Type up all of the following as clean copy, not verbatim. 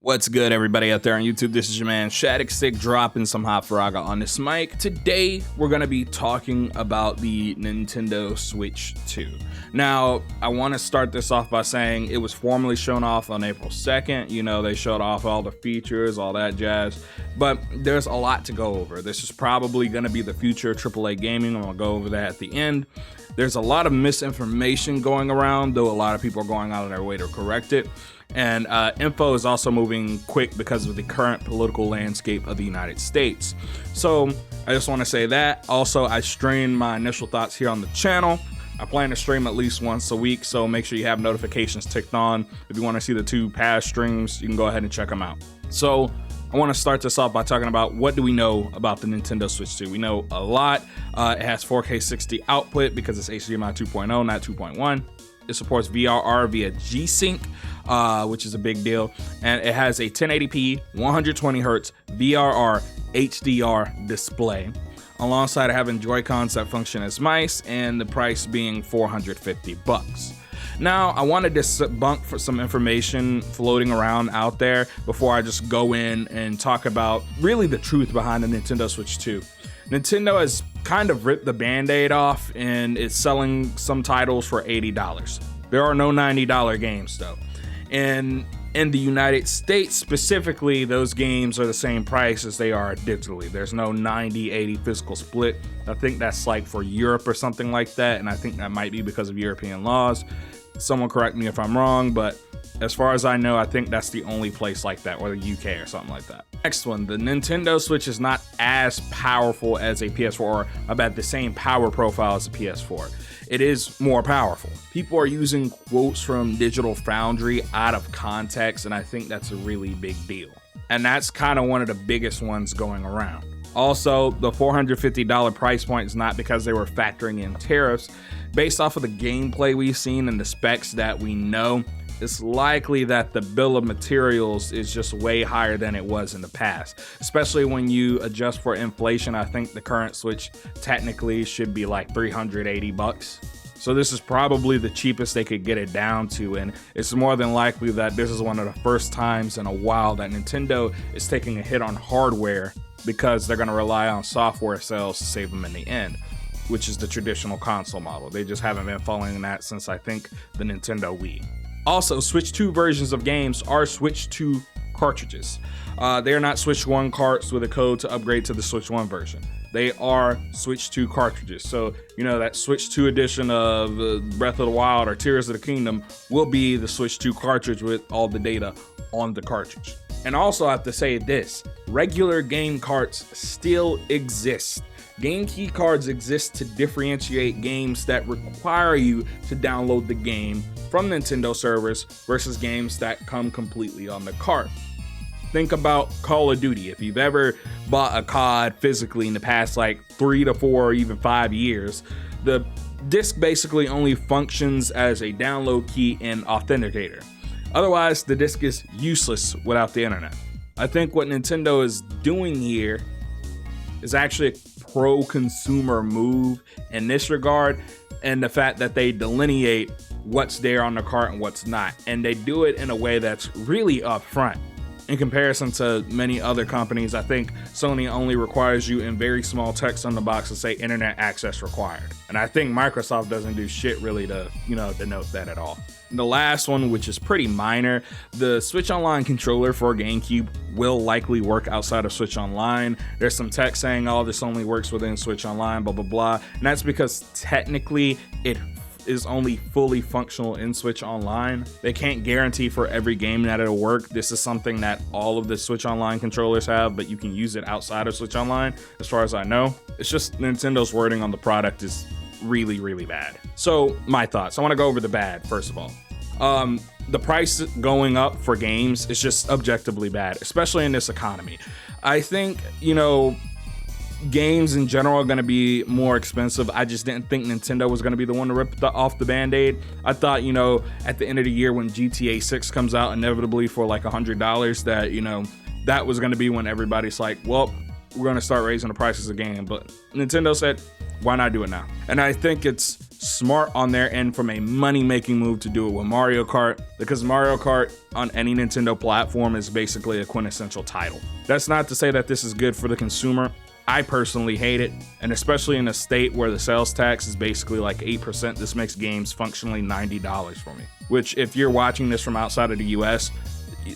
What's good, everybody out there on YouTube? This is your man Shattuck Stick dropping some hot Faraga on this mic. Today we're going to be talking about the Nintendo Switch 2. Now, I want to start this off by saying it was formally shown off on April 2nd. You know, they showed off all the features, all that jazz, but there's a lot to go over. This is probably going to be the future of AAA gaming. I'm going to go over that at the end. There's a lot of misinformation going around, though a lot of people are going out of their way to correct it. And info is also moving quick because of the current political landscape of the United States. So I just want to say that. Also, I stream my initial thoughts here on the channel. I plan to stream at least once a week, so make sure you have notifications ticked on. If you want to see the two past streams, you can go ahead and check them out. So I want to start this off by talking about what do we know about the Nintendo Switch 2. We know a lot. It has 4K 60 output because it's HDMI 2.0, not 2.1. It supports VRR via G-Sync, which is a big deal. And it has a 1080p, 120Hz VRR HDR display, alongside having Joy-Cons that function as mice, and the price being $450. Now, I wanted to debunk for some information floating around out there before I just go in and talk about really the truth behind the Nintendo Switch 2. Nintendo has kind of ripped the band-aid off and it's selling some titles for $80. There are no $90 games though. And in the United States specifically, those games are the same price as they are digitally. There's no 90-80 physical split. I think that's like for Europe or something like that, and I think that might be because of European laws. Someone correct me if I'm wrong, but as far as I know, I think that's the only place like that, or the UK or something like that. Next one, the Nintendo Switch is not as powerful as a PS4, or about the same power profile as a PS4. It is more powerful. People are using quotes from Digital Foundry out of context, and I think that's a really big deal. And that's kind of one of the biggest ones going around. Also, the $450 price point is not because they were factoring in tariffs. Based off of the gameplay we've seen and the specs that we know, it's likely that the bill of materials is just way higher than it was in the past, especially when you adjust for inflation. I think the current Switch technically should be like $380. So this is probably the cheapest they could get it down to, and it's more than likely that this is one of the first times in a while that Nintendo is taking a hit on hardware because they're going to rely on software sales to save them in the end, which is the traditional console model. They just haven't been following that since I think the Nintendo Wii. Also, Switch 2 versions of games are Switch 2 cartridges. They are not Switch 1 carts with a code to upgrade to the Switch 1 version. They are Switch 2 cartridges. So, you know, that Switch 2 edition of Breath of the Wild or Tears of the Kingdom will be the Switch 2 cartridge with all the data on the cartridge. And also I have to say this, regular game carts still exist. Game key cards exist to differentiate games that require you to download the game from Nintendo servers versus games that come completely on the cart. Think about Call of Duty. If you've ever bought a COD physically in the past like 3 to 4 or even 5 years, the disc basically only functions as a download key and authenticator. Otherwise, the disc is useless without the internet. I think what Nintendo is doing here is actually a pro-consumer move in this regard, and the fact that they delineate what's there on the cart and what's not, and they do it in a way that's really upfront. In comparison to many other companies, I think Sony only requires you in very small text on the box to say internet access required. And I think Microsoft doesn't do shit really to, denote that at all. And the last one, which is pretty minor, the Switch Online controller for GameCube will likely work outside of Switch Online. There's some text saying, oh, this only works within Switch Online, blah, blah, blah. And that's because technically it is only fully functional in Switch Online. They can't guarantee for every game that it'll work. This is something that all of the Switch Online controllers have, but you can use it outside of Switch Online, as far as I know. It's just Nintendo's wording on the product is really, really bad. So my thoughts. I want to go over the bad, first of all. The price going up for games is just objectively bad, especially in this economy. I think, games in general are going to be more expensive. I just didn't think Nintendo was going to be the one to rip off the band-aid. I thought, at the end of the year when GTA 6 comes out inevitably for like $100, that, that was going to be when everybody's like, well, we're going to start raising the prices again. But Nintendo said, why not do it now? And I think it's smart on their end from a money-making move to do it with Mario Kart, because Mario Kart on any Nintendo platform is basically a quintessential title. That's not to say that this is good for the consumer. I personally hate it, and especially in a state where the sales tax is basically like 8%, this makes games functionally $90 for me. Which, if you're watching this from outside of the US,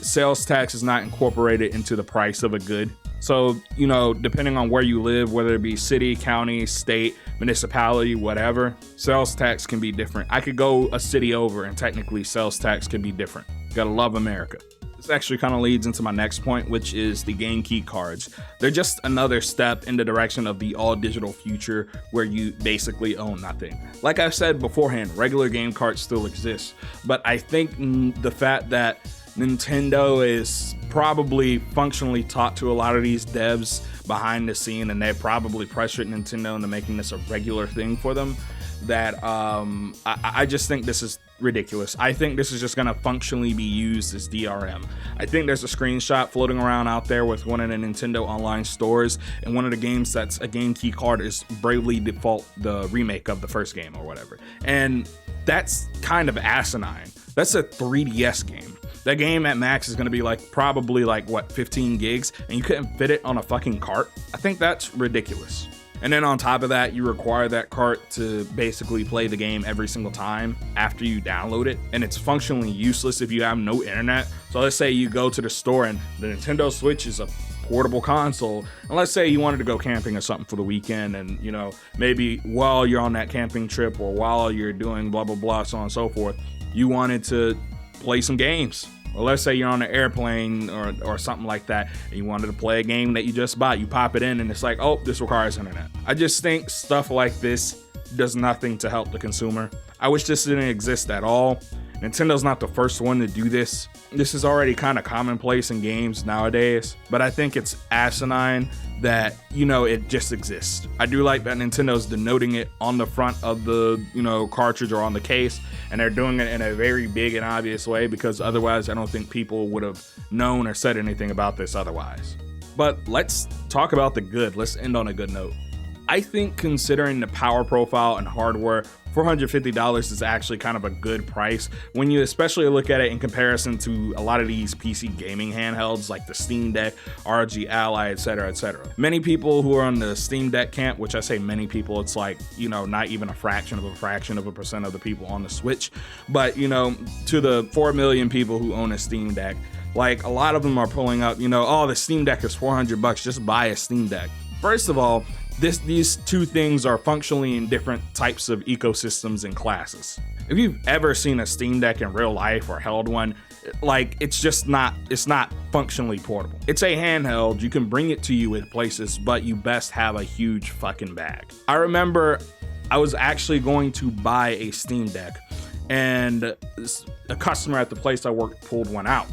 sales tax is not incorporated into the price of a good. So, you know, depending on where you live, whether it be city, county, state, municipality, whatever, sales tax can be different. I could go a city over and technically sales tax could be different. Gotta love America. This actually kind of leads into my next point, which is the game key cards. They're just another step in the direction of the all digital future where you basically own nothing. Like I said beforehand, regular game cards still exist, but I think the fact that Nintendo is probably functionally taught to a lot of these devs behind the scene, and they probably pressured Nintendo into making this a regular thing for them, that I just think this is ridiculous. I think this is just going to functionally be used as DRM. I think there's a screenshot floating around out there with one of the Nintendo online stores, and one of the games that's a game key card is Bravely Default, the remake of the first game or whatever. And that's kind of asinine. That's a 3DS game. That game at max is going to be like probably like what, 15 gigs, and you couldn't fit it on a fucking cart? I think that's ridiculous. And then on top of that, you require that cart to basically play the game every single time after you download it, and it's functionally useless if you have no internet. So let's say you go to the store and the Nintendo Switch is a portable console, and let's say you wanted to go camping or something for the weekend, and you know, maybe while you're on that camping trip or while you're doing blah blah blah, so on and so forth, you wanted to play some games. Or let's say you're on an airplane or something like that, and you wanted to play a game that you just bought. You pop it in and it's like, oh, this requires internet. I just think stuff like this does nothing to help the consumer. I wish this didn't exist at all. Nintendo's not the first one to do this. This is already kind of commonplace in games nowadays, but I think it's asinine that, you know, it just exists. I do like that Nintendo's denoting it on the front of the, you know, cartridge or on the case, and they're doing it in a very big and obvious way, because otherwise I don't think people would have known or said anything about this otherwise. But let's talk about the good. Let's end on a good note. I think considering the power profile and hardware, $450 is actually kind of a good price when you especially look at it in comparison to a lot of these PC gaming handhelds like the Steam Deck, ROG Ally, etc, etc. Many people who are on the Steam Deck camp, which I say many people, it's like, you know, not even a fraction of a percent of the people on the Switch, but you know, to the 4 million people who own a Steam Deck, like a lot of them are pulling up, you know, oh, the Steam Deck is $400, just buy a Steam Deck. First of all, these two things are functionally in different types of ecosystems and classes. If you've ever seen a Steam Deck in real life or held one, like it's not functionally portable. It's a handheld, you can bring it to you with places, but you best have a huge fucking bag. I remember I was actually going to buy a Steam Deck, and a customer at the place I worked pulled one out,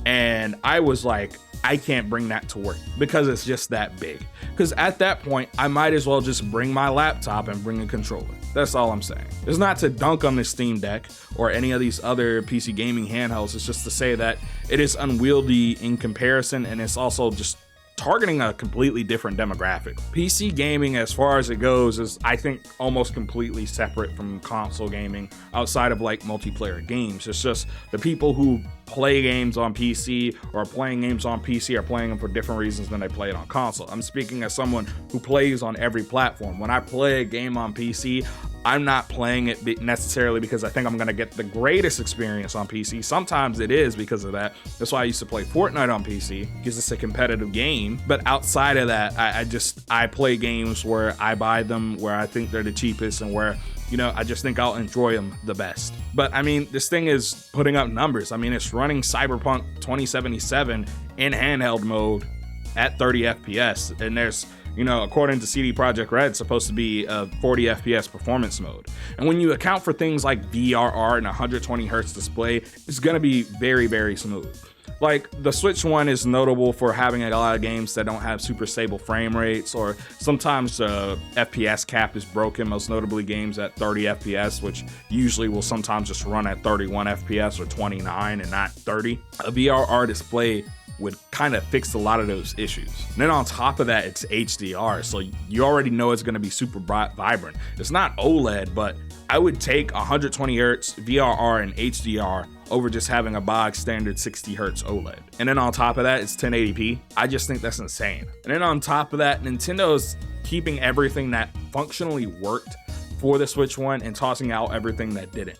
and I was like, I can't bring that to work because it's just that big. Because at that point, I might as well just bring my laptop and bring a controller. That's all I'm saying. It's not to dunk on the Steam Deck or any of these other PC gaming handhelds. It's just to say that it is unwieldy in comparison, and it's also just targeting a completely different demographic. PC gaming, as far as it goes, is I think almost completely separate from console gaming outside of like multiplayer games. It's just the people who play games on PC or playing games on PC are playing them for different reasons than they play it on console. I'm speaking as someone who plays on every platform. When I play a game on PC, I'm not playing it necessarily because I think I'm gonna get the greatest experience on PC. Sometimes it is because of that. That's why I used to play Fortnite on PC, because it's a competitive game. But outside of that, I play games where I buy them, where I think they're the cheapest, and where, you know, I just think I'll enjoy them the best. But I mean, this thing is putting up numbers. I mean, it's running Cyberpunk 2077 in handheld mode at 30 FPS, and there's, you know, according to CD Projekt Red, it's supposed to be a 40 FPS performance mode. And when you account for things like VRR and 120 hertz display, it's gonna be very, very smooth. Like, the Switch one is notable for having a lot of games that don't have super stable frame rates, or sometimes the FPS cap is broken, most notably games at 30 FPS, which usually will sometimes just run at 31 FPS or 29 and not 30. A VRR display would kind of fix a lot of those issues. And then on top of that, it's HDR, so you already know it's going to be super bright, vibrant. It's not OLED, but I would take 120 hertz VRR and HDR over just having a bog standard 60 hertz OLED. And then on top of that, it's 1080p. I just think that's insane. And then on top of that, Nintendo's keeping everything that functionally worked for the Switch 1 and tossing out everything that didn't.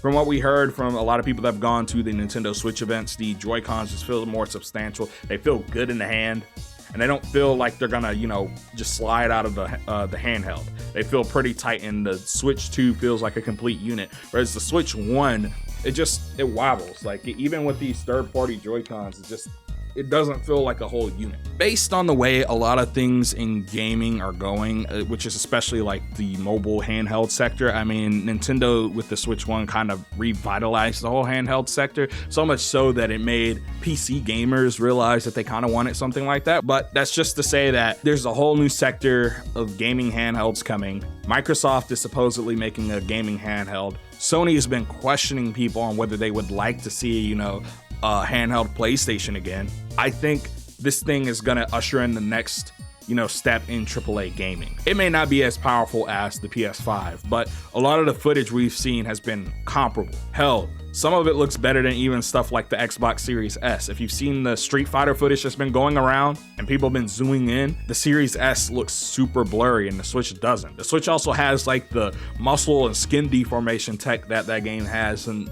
From what we heard from a lot of people that have gone to the Nintendo Switch events, the Joy-Cons just feel more substantial. They feel good in the hand, and they don't feel like they're gonna, just slide out of the handheld. They feel pretty tight, and the Switch 2 feels like a complete unit, whereas the Switch 1, it wobbles. Like, even with these third-party Joy-Cons, it doesn't feel like a whole unit. Based on the way a lot of things in gaming are going, which is especially like the mobile handheld sector, I mean, Nintendo with the Switch 1 kind of revitalized the whole handheld sector, so much so that it made PC gamers realize that they kind of wanted something like that. But that's just to say that there's a whole new sector of gaming handhelds coming. Microsoft is supposedly making a gaming handheld. Sony has been questioning people on whether they would like to see, handheld PlayStation again. I think this thing is gonna usher in the next, step in AAA gaming. It may not be as powerful as the PS5, but a lot of the footage we've seen has been comparable. Hell, some of it looks better than even stuff like the Xbox Series S. If you've seen the Street Fighter footage that's been going around and people have been zooming in, the Series S looks super blurry and the Switch doesn't. The Switch also has like the muscle and skin deformation tech that game has, and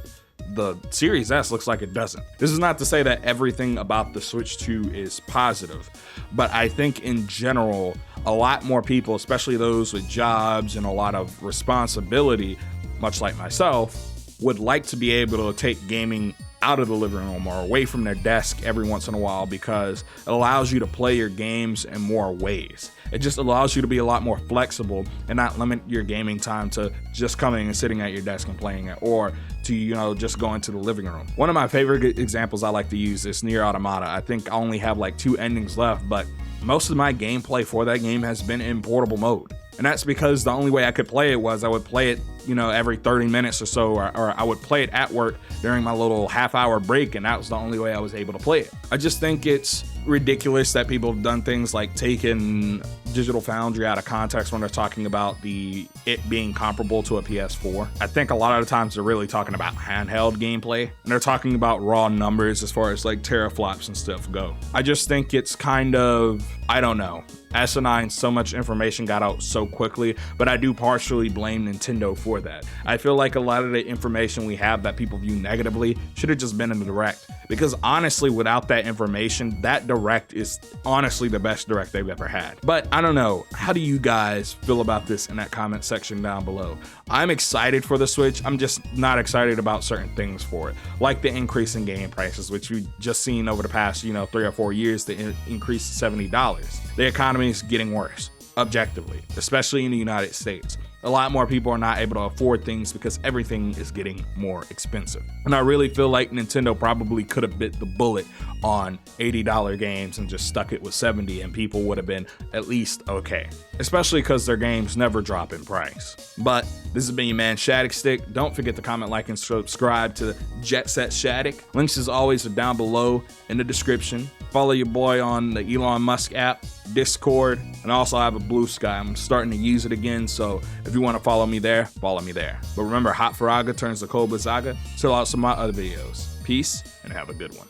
the Series S looks like it doesn't. This is not to say that everything about the Switch 2 is positive, but I think in general, a lot more people, especially those with jobs and a lot of responsibility, much like myself, would like to be able to take gaming out of the living room or away from their desk every once in a while, because it allows you to play your games in more ways. It just allows you to be a lot more flexible and not limit your gaming time to just coming and sitting at your desk and playing it, or to, just going to the living room. One of my favorite examples I like to use is Nier Automata. I think I only have like 2 endings left, but most of my gameplay for that game has been in portable mode. And that's because the only way I could play it was I would play it, every 30 minutes or so, or I would play it at work during my little half-hour break, and that was the only way I was able to play it. I just think it's ridiculous that people have done things like taken Digital Foundry out of context when they're talking about it being comparable to a PS4. I think a lot of the times they're really talking about handheld gameplay, and they're talking about raw numbers as far as like teraflops and stuff go. I just think it's kind of, I don't know. Asinine, so much information got out so quickly, but I do partially blame Nintendo for that. I feel like a lot of the information we have that people view negatively should have just been in the Direct, because honestly, without that information, that Direct is honestly the best Direct they've ever had. But I don't know, how do you guys feel about this in that comment section down below? I'm excited for the Switch, I'm just not excited about certain things for it, like the increase in game prices, which we've just seen over the past 3 or 4 years, the increase to $70. The economy is getting worse, objectively, especially in the United States. A lot more people are not able to afford things because everything is getting more expensive. And I really feel like Nintendo probably could have bit the bullet on $80 games and just stuck it with 70, and people would have been at least okay. Especially because their games never drop in price. But this has been your man Shattuck Stick. Don't forget to comment, like, and subscribe to Jet Set Shattuck. Links as always are down below in the description. Follow your boy on the Elon Musk app, Discord, and also I have a Blue Sky. I'm starting to use it again, so if you want to follow me there, follow me there. But remember, Hot Faraga turns to Cold Bazaga. Chill out some of my other videos. Peace, and have a good one.